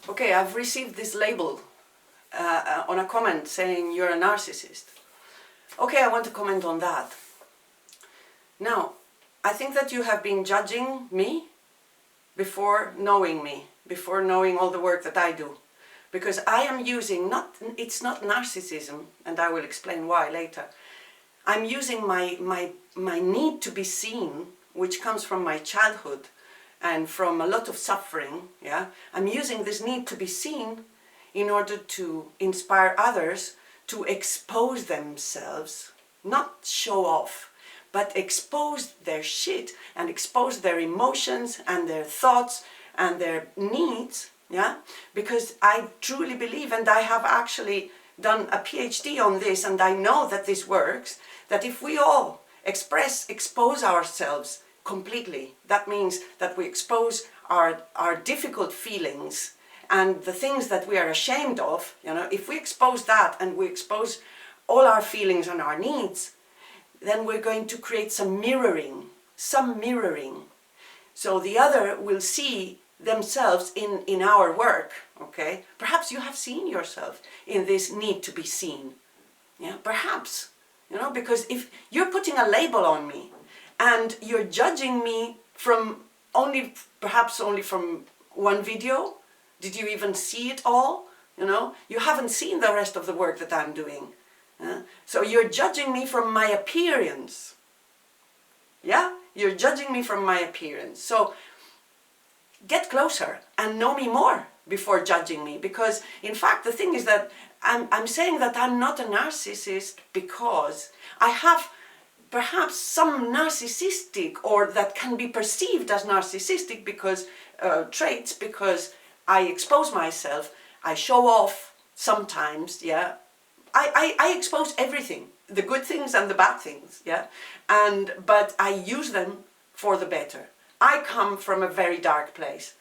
Okay, I've received this label on a comment saying you're a narcissist. Okay, I want to comment on that. Now, I think that you have been judging me before knowing all the work that I do. Because I am using, it's not narcissism, and I will explain why later. I'm using my need to be seen, which comes from my childhood and from a lot of suffering, yeah? I'm using this need to be seen in order to inspire others to expose themselves, not show off, but expose their shit and expose their emotions and their thoughts and their needs, yeah? Because I truly believe, and I have actually done a PhD on this, and I know that this works, that if we all expose ourselves completely, that means that we expose our difficult feelings and the things that we are ashamed of, you know, if we expose that and we expose all our feelings and our needs, then we're going to create some mirroring. So the other will see themselves in our work, okay? Perhaps you have seen yourself in this need to be seen, yeah? Perhaps, you know, because if you're putting a label on me and you're judging me from perhaps only from one video, did you even see it all? You know, you haven't seen the rest of the work that I'm doing. So you're judging me from my appearance. Yeah? You're judging me from my appearance. So get closer and know me more before judging me. Because in fact, the thing is that I'm saying that I'm not a narcissist because I have perhaps some narcissistic, or that can be perceived as narcissistic because traits, because I expose myself, I show off sometimes, yeah. I expose everything, the good things and the bad things, yeah. But I use them for the better. I come from a very dark place,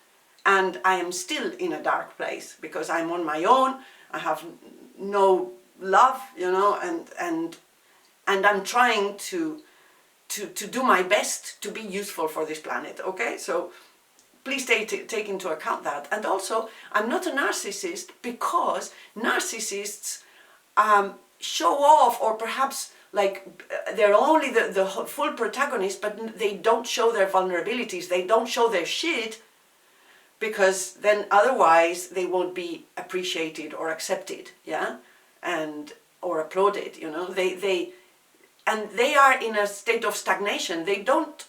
and I am still in a dark place because I'm on my own. I have no love, you know, and I'm trying to do my best to be useful for this planet. Okay, so please take into account that. And also, I'm not a narcissist because narcissists show off, or perhaps like they're only the full protagonist, but they don't show their vulnerabilities, they don't show their shit, because then otherwise they won't be appreciated or accepted, yeah, or applauded, you know. They are in a state of stagnation. They don't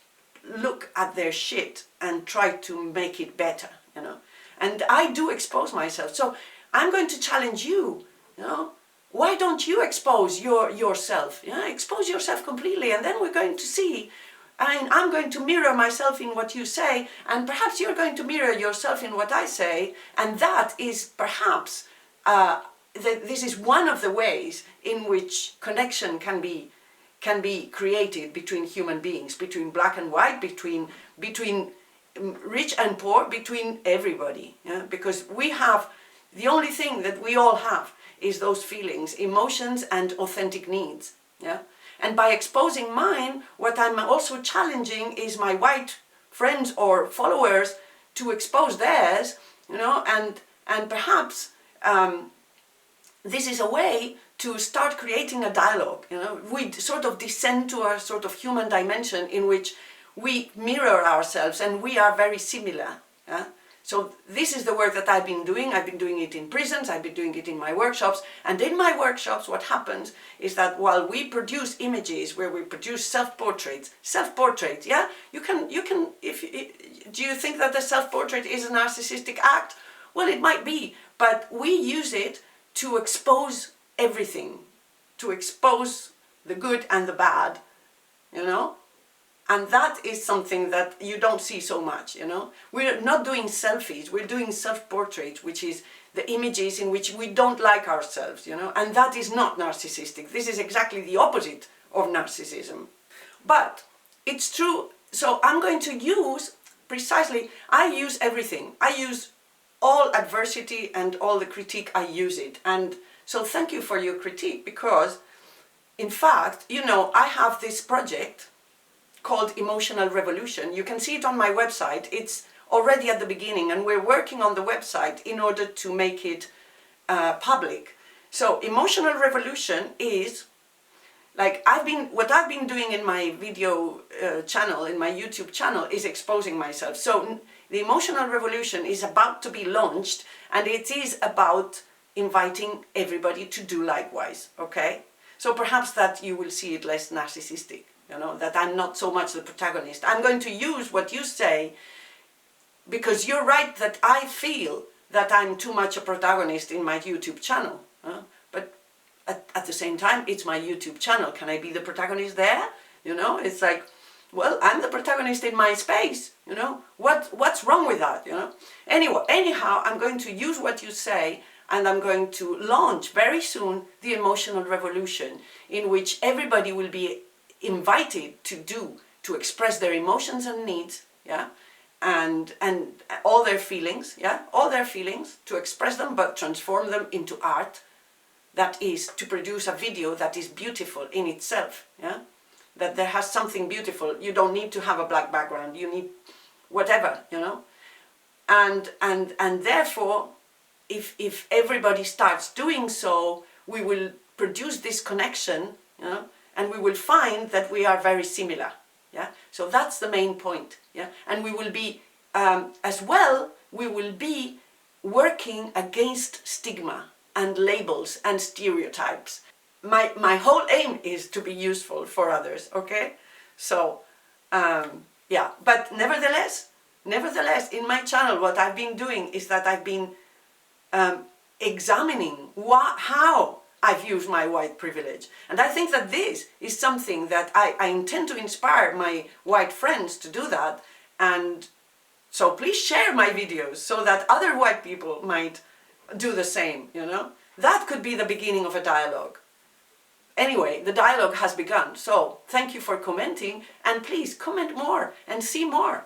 look at their shit and try to make it better, you know. And I do expose myself, so I'm going to challenge you, you know. Why don't you expose yourself? Yeah, expose yourself completely, and then we're going to see. I mean, I'm going to mirror myself in what you say, and perhaps you're going to mirror yourself in what I say, and that is perhaps, this is one of the ways in which connection can be created between human beings, between black and white, between rich and poor, between everybody. Yeah? Because we have, the only thing that we all have is those feelings, emotions, and authentic needs. Yeah? And by exposing mine, what I'm also challenging is my white friends or followers to expose theirs, you know, and perhaps this is a way to start creating a dialogue, you know. We sort of descend to a sort of human dimension in which we mirror ourselves and we are very similar. Yeah? So this is the work that I've been doing. I've been doing it in prisons, I've been doing it in my workshops. And in my workshops, what happens is that while we produce images, where we produce self-portraits, yeah? You can, do you think that the self-portrait is a narcissistic act? Well, it might be, but we use it to expose everything, to expose the good and the bad, you know? And that is something that you don't see so much, you know. We're not doing selfies, we're doing self-portraits, which is the images in which we don't like ourselves, you know. And that is not narcissistic. This is exactly the opposite of narcissism. But it's true, so I'm going to use, precisely, I use everything. I use all adversity and all the critique, I use it. And so thank you for your critique, because, in fact, you know, I have this project called Emotional Revolution. You can see it on my website. It's already at the beginning, and we're working on the website in order to make it public. So emotional revolution is like what I've been doing in my video channel, in my YouTube channel, is exposing myself. So the emotional revolution is about to be launched, and it is about inviting everybody to do likewise, okay? So perhaps that you will see it less narcissistic, you know, that I'm not so much the protagonist. I'm going to use what you say, because you're right that I feel that I'm too much a protagonist in my YouTube channel. But at the same time, it's my YouTube channel. Can I be the protagonist there? You know, it's like, well, I'm the protagonist in my space, you know. What's wrong with that, you know? Anyhow, I'm going to use what you say, and I'm going to launch very soon the emotional revolution, in which everybody will be invited to express their emotions and needs, yeah, and all their feelings, yeah, all their feelings, to express them, but transform them into art. That is, to produce a video that is beautiful in itself, yeah, that there has something beautiful. You don't need to have a black background. You need whatever, you know, and therefore, if everybody starts doing so, we will produce this connection, you know, and we will find that we are very similar, yeah. So that's the main point, yeah. And we will be, as well, we will be working against stigma and labels and stereotypes. My whole aim is to be useful for others, okay? So, yeah, but nevertheless, in my channel, what I've been doing is that I've been examining how I've used my white privilege. And I think that this is something that I intend to inspire my white friends to do that. And so please share my videos so that other white people might do the same, you know. That could be the beginning of a dialogue. Anyway, the dialogue has begun. So thank you for commenting, and please comment more and see more.